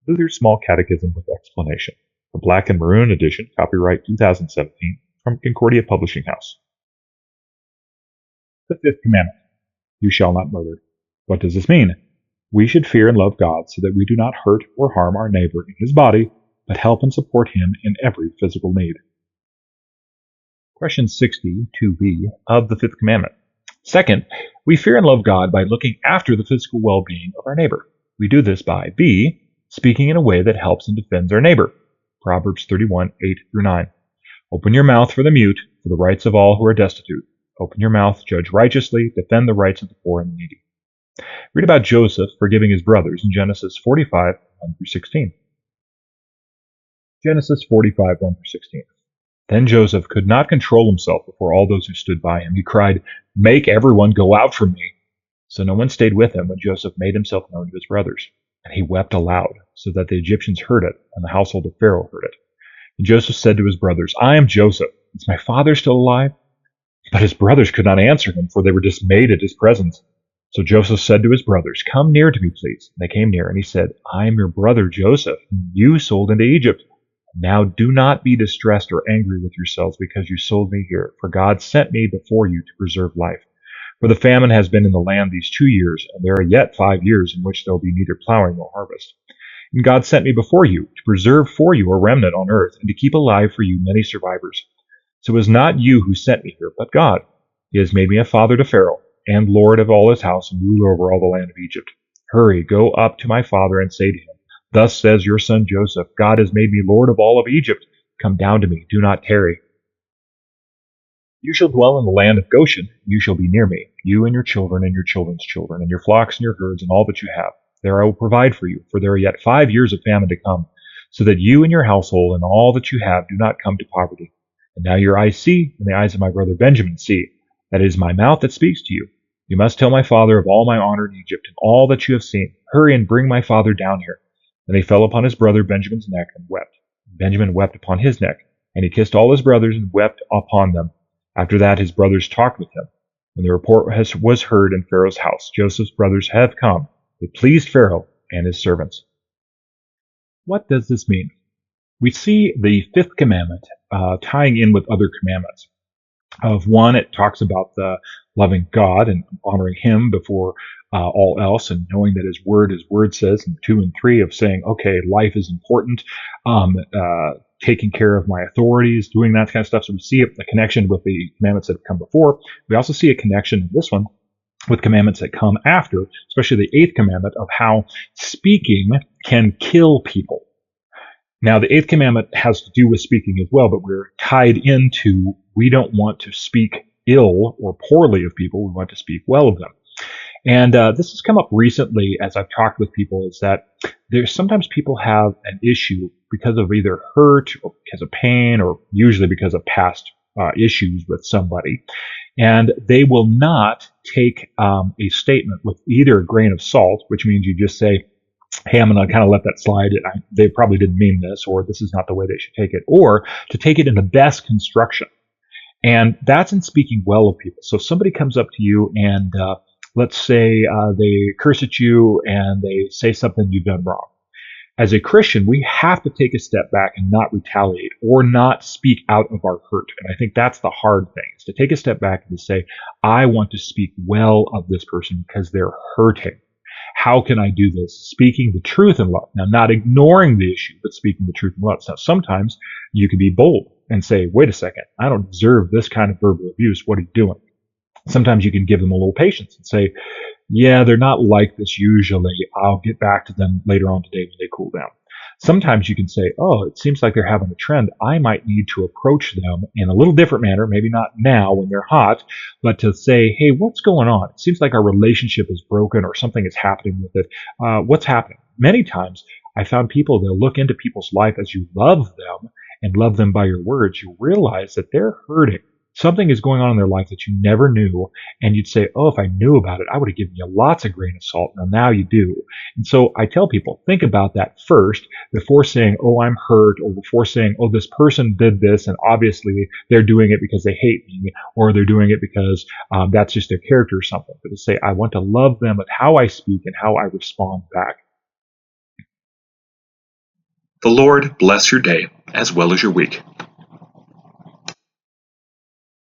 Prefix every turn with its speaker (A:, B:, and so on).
A: Luther's Small Catechism with Explanation. The Black and Maroon edition, copyright 2017, from Concordia Publishing House. The Fifth Commandment. You shall not murder. What does this mean? We should fear and love God so that we do not hurt or harm our neighbor in his body, but help and support him in every physical need. Question 60, 2b, of the Fifth Commandment. Second, we fear and love God by looking after the physical well-being of our neighbor. We do this by b, speaking in a way that helps and defends our neighbor. Proverbs 31, 8-9. Open your mouth for the mute, for the rights of all who are destitute. Open your mouth, judge righteously, defend the rights of the poor and the needy. Read about Joseph forgiving his brothers in Genesis 45, 1-16. Genesis 45, 1-16. Then Joseph could not control himself before all those who stood by him. He cried, "Make everyone go out from me." So no one stayed with him when Joseph made himself known to his brothers. And he wept aloud, so that the Egyptians heard it, and the household of Pharaoh heard it. And Joseph said to his brothers, "I am Joseph. Is my father still alive?" But his brothers could not answer him, for they were dismayed at his presence. So Joseph said to his brothers, "Come near to me, please." And they came near, and he said, "I am your brother Joseph, whom you sold into Egypt. Now do not be distressed or angry with yourselves because you sold me here, for God sent me before you to preserve life. For the famine has been in the land these 2 years, and there are yet 5 years in which there will be neither plowing nor harvest. And God sent me before you to preserve for you a remnant on earth, and to keep alive for you many survivors. So it was not you who sent me here, but God. He has made me a father to Pharaoh, and lord of all his house, and ruler over all the land of Egypt. Hurry, go up to my father and say to him, 'Thus says your son Joseph, God has made me lord of all of Egypt. Come down to me, do not tarry. You shall dwell in the land of Goshen, you shall be near me, you and your children and your children's children, and your flocks and your herds and all that you have. There I will provide for you, for there are yet 5 years of famine to come, so that you and your household and all that you have do not come to poverty. And now your eyes see, and the eyes of my brother Benjamin see, that it is my mouth that speaks to you. You must tell my father of all my honor in Egypt and all that you have seen. Hurry and bring my father down here." And he fell upon his brother Benjamin's neck and wept. Benjamin wept upon his neck, and he kissed all his brothers and wept upon them. After that his brothers talked with him. When the report was heard in Pharaoh's house, Joseph's brothers have come. It pleased Pharaoh and his servants. What does this mean? We see the fifth commandment tying in with other commandments. Of one, it talks about the loving God and honoring him before all else, and knowing that his word says. And 2 and 3 of saying, okay, life is important, taking care of my authorities, doing that kind of stuff. So we see a connection with the commandments that have come before. We also see a connection in this one with commandments that come after, especially the 8th commandment of how speaking can kill people. Now, the 8th commandment has to do with speaking as well, but we're tied into, we don't want to speak ill or poorly of people. We want to speak well of them. And this has come up recently as I've talked with people, is that there's sometimes people have an issue because of either hurt or because of pain, or usually because of past issues with somebody. And they will not take a statement with either a grain of salt, which means you just say, hey, I'm going to kind of let that slide. They probably didn't mean this, or this is not the way they should take it, or to take it in the best construction. And that's in speaking well of people. So if somebody comes up to you and let's say they curse at you and they say something you've done wrong. As a Christian, we have to take a step back and not retaliate or not speak out of our hurt. And I think that's the hard thing, is to take a step back and to say, I want to speak well of this person because they're hurting. How can I do this? Speaking the truth in love. Now, not ignoring the issue, but speaking the truth in love. Now, sometimes you can be bold and say, wait a second, I don't deserve this kind of verbal abuse. What are you doing? Sometimes you can give them a little patience and say, yeah, they're not like this usually. I'll get back to them later on today when they cool down. Sometimes you can say, oh, it seems like they're having a trend. I might need to approach them in a little different manner, maybe not now when they're hot, but to say, hey, what's going on? It seems like our relationship is broken or something is happening with it. What's happening? Many times I found people, they'll look into people's life as you love them and love them by your words. You realize that they're hurting. Something is going on in their life that you never knew, and you'd say, oh, if I knew about it, I would have given you lots of grain of salt. Now you do. And so I tell people, think about that first before saying, oh, I'm hurt, or before saying, oh, this person did this, and obviously they're doing it because they hate me, or they're doing it because that's just their character or something. But to say, I want to love them with how I speak and how I respond back.
B: The Lord bless your day as well as your week.